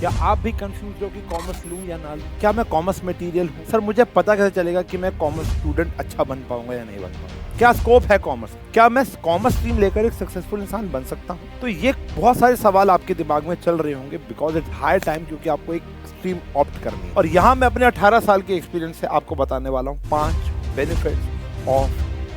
क्या आप भी कंफ्यूज हो कि कॉमर्स लूं या ना लूं? क्या मैं कॉमर्स मटेरियल हूं? सर मुझे पता कैसे चलेगा कि मैं कॉमर्स स्टूडेंट अच्छा बन पाऊंगा या नहीं बन पाऊंगा? क्या स्कोप है कॉमर्स? क्या मैं कॉमर्स स्ट्रीम लेकर एक सक्सेसफुल इंसान बन सकता हूं? तो ये बहुत सारे सवाल आपके दिमाग में चल रहे होंगे बिकॉज इट्स हाई टाइम, क्योंकि आपको एक स्ट्रीम ऑप्ट करनी है। और यहाँ मैं अपने 18 साल के एक्सपीरियंस से आपको बताने वाला हूँ 5 बेनिफिट्स ऑफ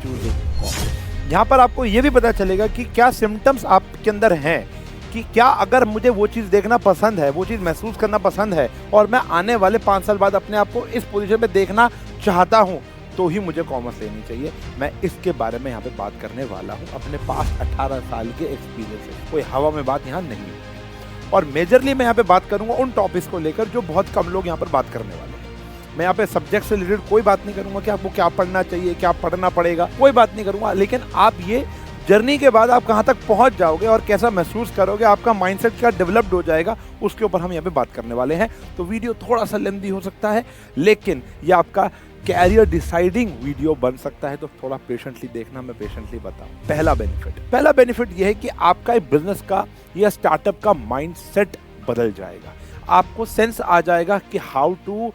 चूजिंग कॉमर्स। यहाँ पर आपको ये भी पता चलेगा कि क्या सिम्टम्स आपके अंदर हैं, कि क्या अगर मुझे वो चीज़ देखना पसंद है, वो चीज़ महसूस करना पसंद है और मैं आने वाले 5 साल बाद अपने आप को इस पोजीशन में देखना चाहता हूँ, तो ही मुझे कॉमर्स लेनी चाहिए। मैं इसके बारे में यहाँ पे बात करने वाला हूँ अपने पास 18 साल के एक्सपीरियंस से। कोई हवा में बात यहाँ नहीं है। और मेजरली मैं यहाँ पे बात करूँगा उन टॉपिक्स को लेकर जो बहुत कम लोग यहाँ पर बात करने वाले हैं। मैं यहाँ पे सब्जेक्ट से रिलेटेड कोई बात नहीं करूँगा कि आपको क्या पढ़ना चाहिए, क्या पढ़ना पड़ेगा, कोई बात नहीं करूँगा। लेकिन आप ये जर्नी के बाद आप कहाँ तक पहुँच जाओगे और कैसा महसूस करोगे, आपका माइंडसेट क्या डेवलप्ड हो जाएगा, उसके ऊपर हम यहाँ पे बात करने वाले हैं। तो वीडियो थोड़ा सा लेंथी हो सकता है, लेकिन ये आपका कैरियर डिसाइडिंग वीडियो बन सकता है। तो थोड़ा पेशेंटली देखना, मैं पेशेंटली बताऊं। पहला बेनिफिट ये है कि आपका एक बिजनेस का या स्टार्टअप का माइंडसेट बदल जाएगा। आपको सेंस आ जाएगा कि how to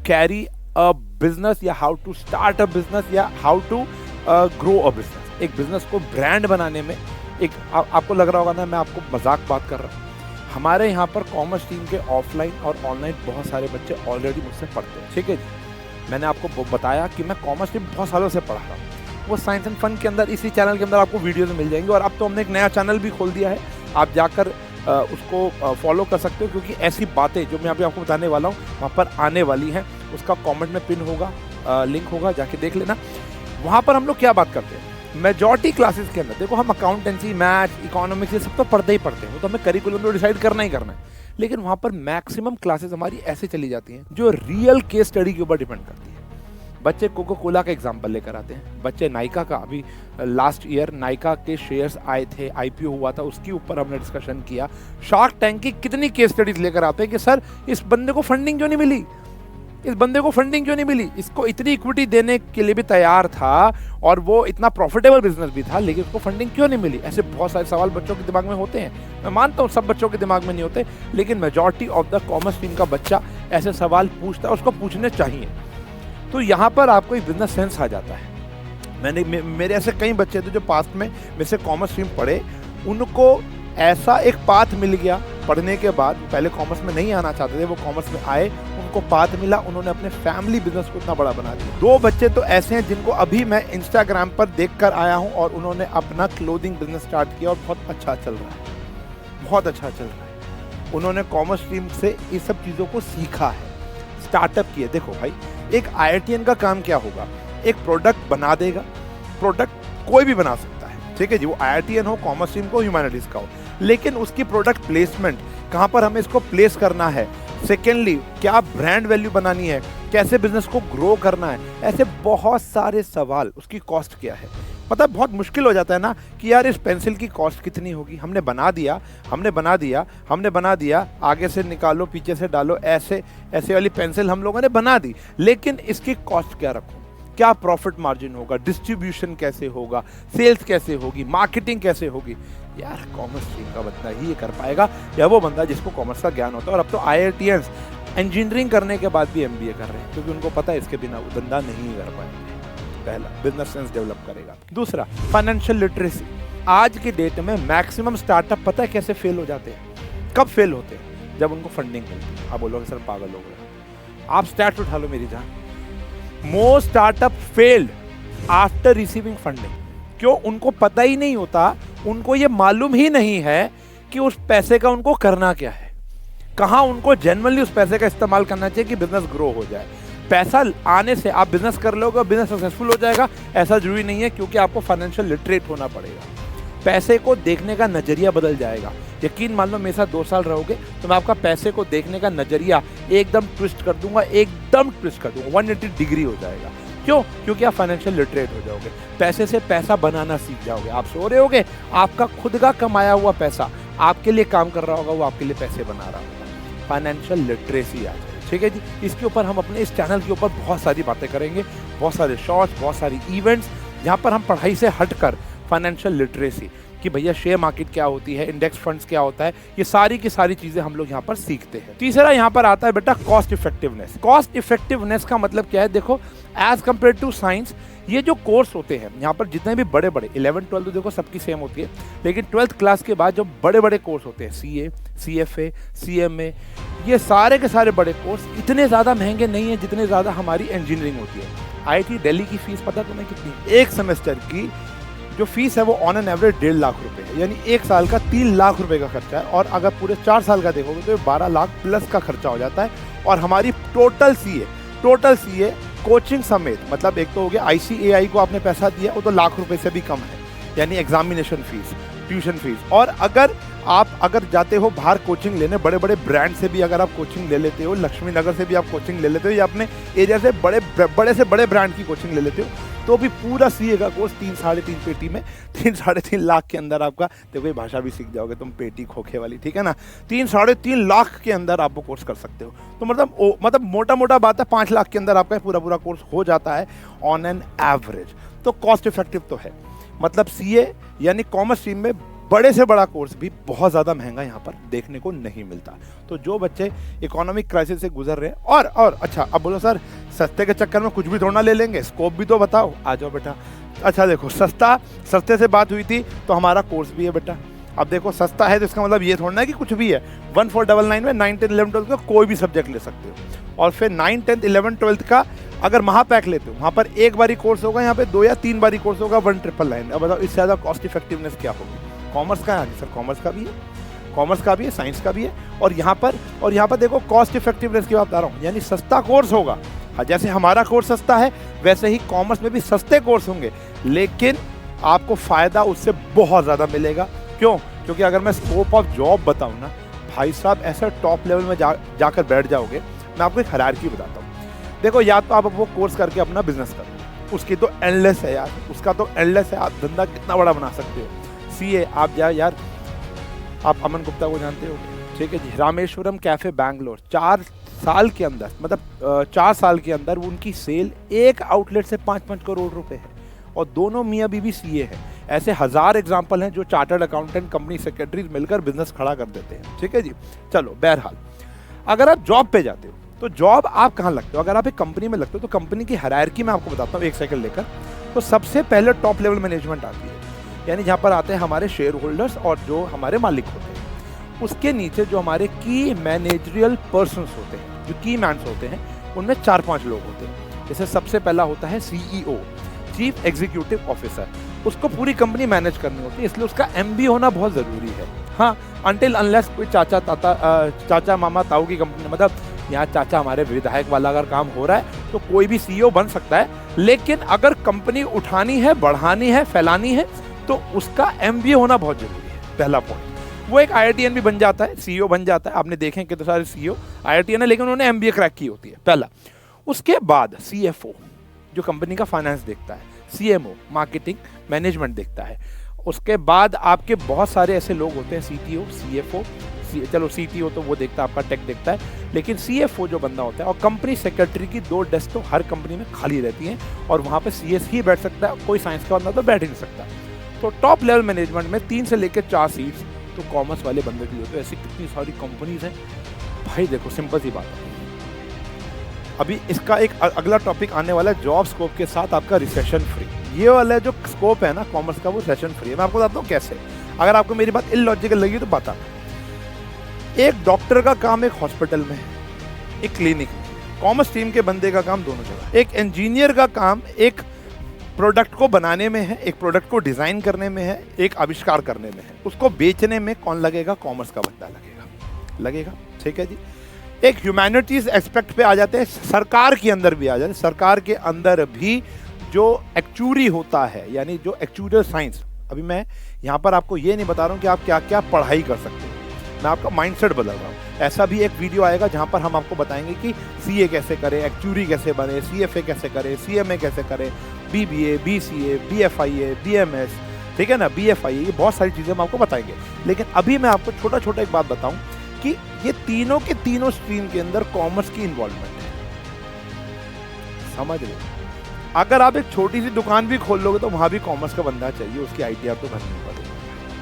carry a business या how to start a business या how to grow a business. एक बिजनेस को ब्रांड बनाने में एक आपको लग रहा होगा ना मैं आपको मजाक बात कर रहा हूँ। हमारे यहाँ पर कॉमर्स टीम के ऑफलाइन और ऑनलाइन बहुत सारे बच्चे ऑलरेडी मुझसे पढ़ते हैं, ठीक है जी। मैंने आपको बताया कि मैं कॉमर्स टीम बहुत सालों से पढ़ रहा हूँ। वो साइंस एंड फन के अंदर, इसी चैनल के अंदर आपको वीडियोज मिल जाएंगे। और अब तो हमने एक नया चैनल भी खोल दिया है, आप जाकर उसको फॉलो कर सकते हो, क्योंकि ऐसी बातें जो मैं अभी आपको बताने वाला हूँ वहाँ पर आने वाली हैं। उसका कमेंट में पिन होगा, लिंक होगा, जाके देख लेना। वहाँ पर हम लोग क्या बात करते हैं, मेजॉरिटी क्लासेस के अंदर देखो, हम अकाउंटेंसी, मैथ्स, इकोनॉमिक्स, ये सब तो पढ़ते ही पढ़ते हैं, वो तो हमें करिकुलम तो डिसाइड करना ही करना है। लेकिन वहाँ पर मैक्सिमम क्लासेस हमारी ऐसे चली जाती हैं जो रियल केस स्टडी के ऊपर डिपेंड करती है। बच्चे कोको कोला का एग्जाम्पल लेकर आते हैं, बच्चे नाइका का, अभी लास्ट ईयर नाइका के शेयर्स आए थे, आईपीओ हुआ था, उसके ऊपर हमने डिस्कशन किया। शार्क टैंक की कितनी केस स्टडीज लेकर आते हैं कि सर इस बंदे को फंडिंग क्यों नहीं मिली, इस बंदे को फंडिंग क्यों नहीं मिली, इसको इतनी इक्विटी देने के लिए भी तैयार था और वो इतना प्रॉफिटेबल बिजनेस भी था, लेकिन उसको फंडिंग क्यों नहीं मिली। ऐसे बहुत सारे सवाल बच्चों के दिमाग में होते हैं। मैं मानता हूँ सब बच्चों के दिमाग में नहीं होते, लेकिन majority of the commerce team का बच्चा ऐसे सवाल पूछता है, उसको पूछने चाहिए। तो यहाँ पर आपको एक बिजनेस सेंस आ जाता है। मेरे ऐसे कई बच्चे थे जो पास्ट में मेरे से कॉमर्स स्ट्रीम पढ़े, उनको ऐसा एक पाथ मिल गया पढ़ने के बाद। पहले कॉमर्स में नहीं आना चाहते थे, वो कॉमर्स में आए, उनको पाथ मिला, उन्होंने अपने फैमिली बिजनेस को इतना बड़ा बना दिया। 2 बच्चे तो ऐसे हैं जिनको अभी मैं इंस्टाग्राम पर देख कर आया हूँ और उन्होंने अपना क्लोथिंग बिजनेस स्टार्ट किया और बहुत अच्छा चल रहा है, बहुत अच्छा चल रहा है। उन्होंने कॉमर्स स्ट्रीम से इस सब चीज़ों को सीखा है, स्टार्टअप किए। देखो भाई, एक IITian का काम क्या होगा, एक प्रोडक्ट बना देगा। प्रोडक्ट कोई भी बना सकता है, ठीक है जी, वो IITian हो, कॉमर्स स्ट्रीम को, ह्यूमैनिटीज का हो, लेकिन उसकी प्रोडक्ट प्लेसमेंट कहाँ पर हमें इसको प्लेस करना है, सेकेंडली क्या ब्रांड वैल्यू बनानी है, कैसे बिजनेस को ग्रो करना है, ऐसे बहुत सारे सवाल। उसकी कॉस्ट क्या है, पता है, बहुत मुश्किल हो जाता है ना कि यार इस पेंसिल की कॉस्ट कितनी होगी, हमने बना दिया, आगे से निकालो, पीछे से डालो, ऐसे ऐसे वाली पेंसिल हम लोगों ने बना दी, लेकिन इसकी कॉस्ट क्या रखूं, क्या प्रॉफिट मार्जिन होगा, डिस्ट्रीब्यूशन कैसे होगा, सेल्स कैसे होगी, मार्केटिंग कैसे होगी। यार कॉमर्स स्ट्रीम का बंदा ही ये कर पाएगा, या वो बंदा जिसको कॉमर्स का ज्ञान होता है। और अब तो IITians इंजीनियरिंग करने के बाद भी MBA कर रहे हैं, क्योंकि उनको पता है इसके बिना वो धंधा नहीं कर पाएंगे। पहला, बिजनेस सेंस डेवलप करेगा। दूसरा, फाइनेंशियल लिटरेसी। आज की डेट में मैक्सिमम स्टार्टअप पता है कैसे फेल हो जाते हैं, कब फेल होते हैं, जब उनको फंडिंग मिलती है। आप बोलोगे सर पागल हो गए, आप स्टैट्स उठा लो मेरी जान। Most startup failed after receiving funding. क्यों? उनको पता ही नहीं होता, उनको ये मालूम ही नहीं है कि उस पैसे का उनको करना क्या है, कहाँ उनको जेन्युइनली उस पैसे का इस्तेमाल करना चाहिए कि बिजनेस ग्रो हो जाए। पैसा आने से आप बिजनेस कर लोगे, बिजनेस सक्सेसफुल हो जाएगा, ऐसा जरूरी नहीं है, क्योंकि आपको फाइनेंशियल लिटरेट होना पड़ेगा। पैसे को देखने का नजरिया बदल जाएगा। यकीन मान लो मेरे साथ 2 साल रहोगे तो मैं आपका पैसे को देखने का नजरिया एकदम ट्विस्ट कर दूंगा, 180 डिग्री हो जाएगा। क्यों? क्योंकि आप फाइनेंशियल लिटरेट हो जाओगे, पैसे से पैसा बनाना सीख जाओगे। आप सो रहे होगे, आपका खुद का कमाया हुआ पैसा आपके लिए काम कर रहा होगा, वो आपके लिए पैसे बना रहा होगा। फाइनेंशियल लिटरेसी आ जाए, ठीक है जी। इसके ऊपर हम अपने इस चैनल के ऊपर बहुत सारी बातें करेंगे, बहुत सारे शॉर्ट्स, बहुत सारी इवेंट्स, जहाँ पर हम पढ़ाई से हटकर फाइनेंशियल लिटरेसी, कि भैया शेयर मार्केट क्या होती है, इंडेक्स फंड्स क्या होता है, ये सारी की सारी चीजें हम लोग यहाँ पर सीखते हैं। तीसरा यहाँ पर आता है बेटा कॉस्ट इफेक्टिवनेस। कॉस्ट इफेक्टिवनेस का मतलब क्या है, देखो एज कंपेयर टू साइंस ये जो कोर्स होते हैं यहाँ पर जितने भी बड़े बड़े 11 12 तो देखो सबकी सेम होती है, लेकिन 12th क्लास के बाद जो बड़े बड़े कोर्स होते हैं CA, CFA, CMA, ये सारे के सारे बड़े कोर्स इतने ज़्यादा महंगे नहीं है जितने ज़्यादा हमारी इंजीनियरिंग होती है। IIT दिल्ली की फीस पता तुम्हें कितनी, एक सेमेस्टर की जो फीस है वो ऑन एन एवरेज 1.5 लाख रुपए है, यानी एक साल का 3 लाख रुपए का खर्चा है। और अगर पूरे 4 साल का देखोगे तो 12 लाख प्लस का खर्चा हो जाता है। और हमारी टोटल CA कोचिंग समेत, मतलब एक तो हो गया ICAI को आपने पैसा दिया, वो तो लाख रुपए से भी कम है, यानी एग्जामिनेशन फीस, ट्यूशन फीस। और अगर जाते हो बाहर कोचिंग लेने, बड़े बड़े ब्रांड से भी अगर आप कोचिंग ले लेते हो, लक्ष्मी नगर से भी आप कोचिंग ले लेते हो, या अपने एरिया से बड़े ब्रांड की कोचिंग ले लेते हो, तो भी पूरा CA का कोर्स 3 साढ़े 3 पेटी में 3 साढ़े 3 लाख के अंदर आपका, देखो ये भाषा भी सीख जाओगे तुम, पेटी खोखे वाली, ठीक है ना, 3 साढ़े 3 लाख के अंदर आप वो कोर्स कर सकते हो। तो मतलब मोटा बात है 5 लाख के अंदर आपका पूरा कोर्स हो जाता है ऑन एन एवरेज। तो कॉस्ट इफेक्टिव तो है, मतलब CA यानी कॉमर्स स्ट्रीम में बड़े से बड़ा कोर्स भी बहुत ज़्यादा महंगा यहाँ पर देखने को नहीं मिलता। तो जो बच्चे इकोनॉमिक क्राइसिस से गुजर रहे हैं, और अच्छा अब बोलो सर सस्ते के चक्कर में कुछ भी थोड़ा ले लेंगे, स्कोप भी तो बताओ, आ जाओ बेटा। अच्छा देखो सस्ते से बात हुई थी तो हमारा कोर्स भी है बेटा। अब देखो सस्ता है तो इसका मतलब ये थोड़ा ना कि कुछ भी है, 1499 में 9, 10, 11, 12 का कोई भी सब्जेक्ट ले सकते हो। और फिर 9, 10, 11, 12 का अगर महापैक लेते हो, वहाँ पर एक बारी कोर्स होगा, यहाँ पे 2 या 3 बारी कोर्स होगा 1999। अब बताओ इससे ज़्यादा कॉस्ट इफेक्टिवनेस क्या होगी। कॉमर्स का है सर, कॉमर्स का भी है, साइंस का भी है। और यहाँ पर देखो कॉस्ट इफेक्टिवनेस की बात बता रहा हूँ, यानी सस्ता कोर्स होगा। जैसे हमारा कोर्स सस्ता है वैसे ही कॉमर्स में भी सस्ते कोर्स होंगे, लेकिन आपको फायदा उससे बहुत ज़्यादा मिलेगा। क्यों? क्योंकि अगर मैं स्कोप ऑफ जॉब बताऊँ ना भाई साहब, ऐसे टॉप लेवल में जाकर बैठ जाओगे। मैं आपको एक हायरार्की बताता हूँ। देखो या तो आप वो कोर्स करके अपना बिजनेस करो, उसकी तो एंडलेस है यार, उसका तो एंडलेस है, आप धंधा कितना बड़ा बना सकते हो। CA आप जाओ यार, आप अमन गुप्ता को जानते हो, ठीक है जी, रामेश्वरम कैफे बैंगलोर, 4 साल के अंदर, मतलब 4 साल के अंदर उनकी सेल एक आउटलेट से 5-5 करोड़ रुपए है। और दोनों मियाँ बीवी CA है। ऐसे 1000 एग्जाम्पल हैं जो चार्टर्ड अकाउंटेंट, कंपनी सेक्रेटरीज मिलकर बिजनेस खड़ा कर देते हैं, ठीक है जी। चलो बहरहाल, अगर आप जॉब पे जाते हो तो जॉब आप कहाँ लगते हो? अगर आप एक कंपनी में लगते हो तो कंपनी की हायरार्की मैं आपको बताता हूँ एक सेकंड लेकर। तो सबसे पहले टॉप लेवल मैनेजमेंट आती है, यानी जहाँ पर आते हैं हमारे शेयर होल्डर्स और जो हमारे मालिक होते हैं। उसके नीचे जो हमारे की मैनेजरियल पर्सन्स होते हैं, जो की मैन्स होते हैं, उनमें 4-5 लोग होते हैं। जैसे सबसे पहला होता है CEO, चीफ एग्जीक्यूटिव ऑफिसर। उसको पूरी कंपनी मैनेज करनी होती है, इसलिए उसका MBA होना बहुत ज़रूरी है। हाँ, अनटिल अनलेस कोई चाचा मामा ताऊ की कंपनी, मतलब यहाँ चाचा हमारे विधायक वाला अगर काम हो रहा है तो कोई भी CEO बन सकता है। लेकिन अगर कंपनी उठानी है, बढ़ानी है, फैलानी है, तो उसका MBA होना बहुत जरूरी है। पहला पॉइंट। वो एक IITian भी बन जाता है, CEO बन जाता है। आपने देखे कितने सारे CEO IITian है, लेकिन उन्होंने MBA क्रैक की होती है, पहला। उसके बाद CFO जो कंपनी का फाइनेंस देखता है, CMO मार्केटिंग मैनेजमेंट देखता है। उसके बाद आपके बहुत सारे ऐसे लोग होते हैं, CTO, CFO, चलो CTO तो वो देखता है, आपका टेक देखता है, लेकिन CFO जो बंदा होता है, और कंपनी सेक्रेटरी की 2 डेस्क तो हर कंपनी में खाली रहती हैं, और वहाँ पे CS ही बैठ सकता है, कोई साइंस का बंदा तो बैठ ही नहीं सकता। तो टॉप लेवल मैनेजमेंट में 3 से लेकर 4 सीट्स तो कॉमर्स वाले बंदे की होती है। ऐसी कितनी सारी कंपनीज हैं भाई। देखो सिंपल सी बात है, अभी इसका एक अगला टॉपिक आने वाला है, जॉब स्कोप के साथ आपका रिसेशन फ्री। ये वाला जो स्कोप है ना कॉमर्स का, वो रिसेशन फ्री है। मैं आपको बताता हूँ कैसे। अगर आपको मेरी बात इलॉजिकल लगी तो बता। एक डॉक्टर का काम एक हॉस्पिटल में, एक क्लिनिक में, कॉमर्स स्ट्रीम के बंदे का काम दोनों जगह। एक इंजीनियर का काम एक प्रोडक्ट को बनाने में है, एक प्रोडक्ट को डिजाइन करने में है, एक आविष्कार करने में है। उसको बेचने में कौन लगेगा? कॉमर्स का बंदा लगेगा, ठीक है जी। एक ह्यूमैनिटीज एस्पेक्ट पे आ जाते हैं, सरकार के अंदर भी आ जाते हैं। सरकार के अंदर भी जो एक्चुरी होता है, यानी जो एक्चुरियल साइंस, अभी मैं यहाँ पर आपको ये नहीं बता रहा हूँ कि आप क्या क्या पढ़ाई कर सकते हैं, मैं आपका माइंडसेट बदल रहा हूँ। ऐसा भी एक वीडियो आएगा जहाँ पर हम आपको बताएंगे कि CA कैसे करें, एक्चुरी कैसे बने, CFA कैसे करें, CMA कैसे करें, BBA, BCA, BFIA, BMS, ठीक है ना, BFIA, ये बहुत सारी चीज़ें हम आपको बताएंगे। लेकिन अभी मैं आपको छोटा एक बात बताऊँ कि ये तीनों के तीनों स्ट्रीम के अंदर कॉमर्स की इन्वॉल्वमेंट है, समझ लो। अगर आप एक छोटी सी दुकान भी खोल लोगे तो वहाँ भी कॉमर्स का बंदा चाहिए, उसकी IT आपको भरनी पड़ेगी।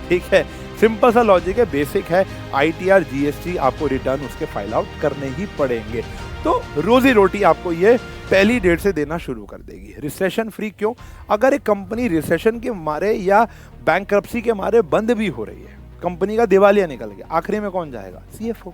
ठीक है, सिंपल सा लॉजिक है, बेसिक है। ITR GST आपको रिटर्न उसके फाइल आउट करने ही पड़ेंगे। तो रोजी रोटी आपको ये पहली डेट से देना शुरू कर देगी। रिसेशन फ्री क्यों? अगर एक कंपनी रिसेशन के मारे या बैंकरप्सी के मारे बंद भी हो रही है, कंपनी का दिवालिया निकल गया, आखिरी में कौन जाएगा? CFO।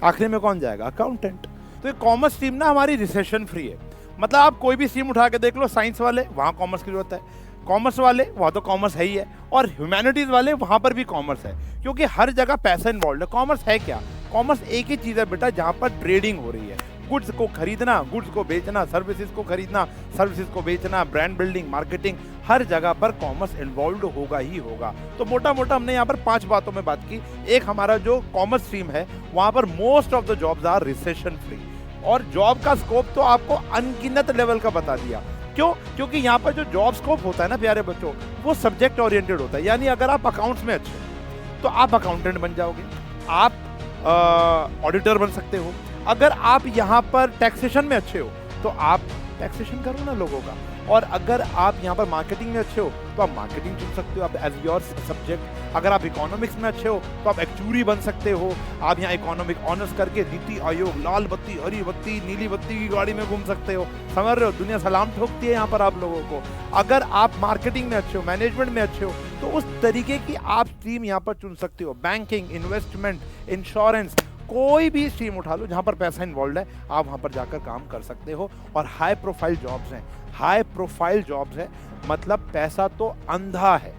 आखिरी में कौन जाएगा? अकाउंटेंट। तो ये कॉमर्स स्ट्रीम ना हमारी रिसेशन फ्री है। मतलब आप कोई भी स्ट्रीम उठा के देख लो, साइंस वाले वहाँ कॉमर्स की जरूरत है, कॉमर्स वाले वहाँ तो कॉमर्स है ही है, और ह्यूमैनिटीज वाले वहाँ पर भी कॉमर्स है, क्योंकि हर जगह पैसा इन्वॉल्व है। कॉमर्स है क्या? कॉमर्स एक ही चीज़ है बेटा, जहाँ पर ट्रेडिंग हो रही है, गुड्स को खरीदना, गुड्स को बेचना, सर्विसेज को खरीदना, सर्विसेज को बेचना, ब्रांड बिल्डिंग, मार्केटिंग, हर जगह पर कॉमर्स इन्वॉल्व होगा ही होगा। तो मोटा मोटा हमने यहाँ पर 5 बातों में बात की। एक, हमारा जो कॉमर्स स्ट्रीम है वहाँ पर most of the jobs are recession free, और जॉब का स्कोप तो आपको अनगिनत लेवल का बता दिया। क्यों? क्योंकि यहाँ पर जो जॉब स्कोप होता है ना प्यारे बच्चों, वो सब्जेक्ट ओरिएंटेड होता है। यानी अगर आप अकाउंट्स में अच्छे हो तो आप अकाउंटेंट बन जाओगे, आप ऑडिटर बन सकते हो। अगर आप यहाँ पर टैक्सेशन में अच्छे हो तो आप टैक्सेशन करो ना लोगों का, और अगर आप यहाँ पर मार्केटिंग में अच्छे हो तो आप मार्केटिंग चुन सकते हो आप एज योर सब्जेक्ट। अगर आप इकोनॉमिक्स में अच्छे हो तो आप एक्चुअरी बन सकते हो। आप यहाँ इकोनॉमिक ऑनर्स करके नीति आयोग, लाल बत्ती, हरी बत्ती, नीली बत्ती की गाड़ी में घूम सकते हो। समझ रहे हो? दुनिया सलाम ठोकती है यहाँ पर आप लोगों को। अगर आप मार्केटिंग में अच्छे हो, मैनेजमेंट में अच्छे हो, तो उस तरीके की आप स्ट्रीम यहाँ पर चुन सकते हो। बैंकिंग, इन्वेस्टमेंट, इंश्योरेंस, कोई भी स्ट्रीम उठा लो जहाँ पर पैसा इन्वॉल्व है, आप वहाँ पर जाकर काम कर सकते हो। और हाई प्रोफाइल जॉब्स हैं, हाई प्रोफाइल जॉब्स है, मतलब पैसा तो अंधा है,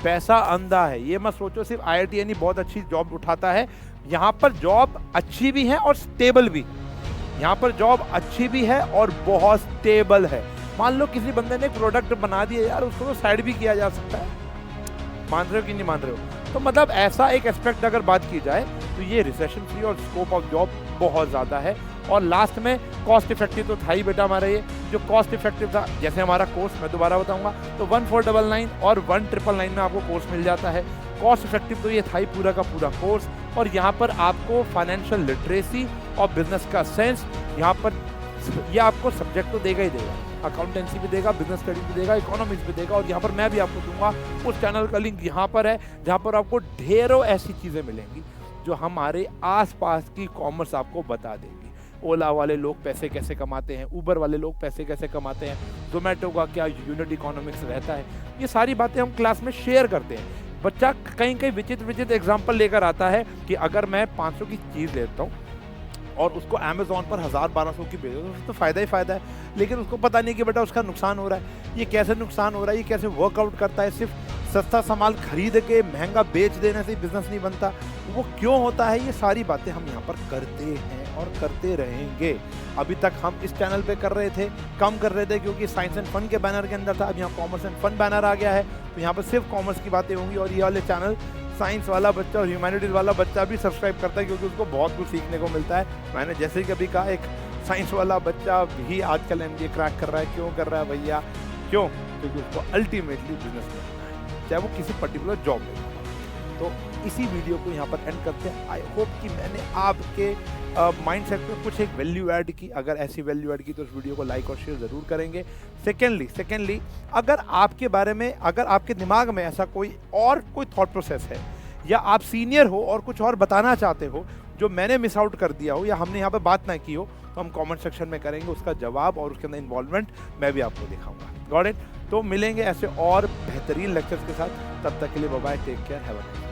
पैसा अंधा है। ये मत सोचो सिर्फ IIT बहुत अच्छी जॉब उठाता है। यहाँ पर जॉब अच्छी भी है और स्टेबल भी। यहाँ पर जॉब अच्छी भी है और बहुत स्टेबल है। मान लो किसी बंदे ने प्रोडक्ट बना दिया यार, उसको तो साइड भी किया जा सकता है। मान रहे हो कि नहीं मान रहे हो? तो मतलब ऐसा एक एस्पेक्ट अगर बात की जाए तो ये रिसेशन फ्री और स्कोप ऑफ जॉब बहुत ज़्यादा है। और लास्ट में कॉस्ट इफेक्टिव तो था ही बेटा हमारा। ये जो कॉस्ट इफेक्टिव था, जैसे हमारा कोर्स मैं दोबारा बताऊंगा, तो 1499 और 1999 में आपको कोर्स मिल जाता है। कॉस्ट इफेक्टिव तो ये था ही पूरा का पूरा कोर्स। और यहाँ पर आपको फाइनेंशियल लिटरेसी और बिजनेस का सेंस, यहाँ पर ये आपको सब्जेक्ट तो देगा ही देगा, अकाउंटेंसी भी देगा, बिजनेस स्टडीज भी देगा, इकोनॉमिक्स भी देगा। और यहाँ पर मैं भी आपको दूंगा उस चैनल का लिंक यहाँ पर है, जहाँ पर आपको ढेरों ऐसी चीज़ें मिलेंगी जो हमारे आसपास की कॉमर्स आपको बता देगी। ओला वाले लोग पैसे कैसे कमाते हैं, उबर वाले लोग पैसे कैसे कमाते हैं, जोमेटो का क्या यूनिट इकोनॉमिक्स रहता है, ये सारी बातें हम क्लास में शेयर करते हैं। बच्चा कहीं कहीं विचित्र विचित्र एग्जाम्पल लेकर आता है कि अगर मैं 500 की चीज़ लेता हूँ और उसको अमेज़ॉन पर 1000-1200 की बेचो तो फ़ायदा ही फ़ायदा है, लेकिन उसको पता नहीं कि बेटा उसका नुकसान हो रहा है। ये कैसे नुकसान हो रहा है, ये कैसे वर्कआउट करता है। सिर्फ सस्ता सामान खरीद के महंगा बेच देने से बिजनेस नहीं बनता, वो क्यों होता है, ये सारी बातें हम यहाँ पर करते हैं और करते रहेंगे। अभी तक हम इस चैनल पे कर रहे थे, कम कर रहे थे क्योंकि साइंस एंड फन के बैनर के अंदर था। अब यहाँ कॉमर्स एंड फन बैनर आ गया है, तो यहाँ पर सिर्फ कॉमर्स की बातें होंगी। और ये वाले चैनल साइंस वाला बच्चा और ह्यूमैनिटीज़ वाला बच्चा भी सब्सक्राइब करता है, क्योंकि उसको बहुत कुछ सीखने को मिलता है। मैंने जैसे कि अभी कहा, एक साइंस वाला बच्चा भी आजकल MBA क्रैक कर रहा है। क्यों कर रहा है भैया? क्यों? क्योंकि उसको अल्टीमेटली बिजनेस करना है, चाहे वो किसी पर्टिकुलर जॉब में। तो इसी वीडियो को यहाँ पर एंड करते हैं। आई होप कि मैंने आपके माइंडसेट में कुछ एक वैल्यू ऐड की। अगर ऐसी वैल्यू ऐड की तो इस वीडियो को लाइक और शेयर ज़रूर करेंगे। सेकेंडली अगर आपके बारे में, अगर आपके दिमाग में ऐसा कोई थॉट प्रोसेस है, या आप सीनियर हो और कुछ और बताना चाहते हो जो मैंने मिस आउट कर दिया हो या हमने यहाँ पे बात ना की हो, तो हम कमेंट सेक्शन में करेंगे उसका जवाब, और उसके अंदर इन्वॉल्वमेंट मैं भी आपको दिखाऊंगा। Got it? तो मिलेंगे ऐसे और बेहतरीन लेक्चर्स के साथ। तब तक के लिए bye bye, take care, have a nice day.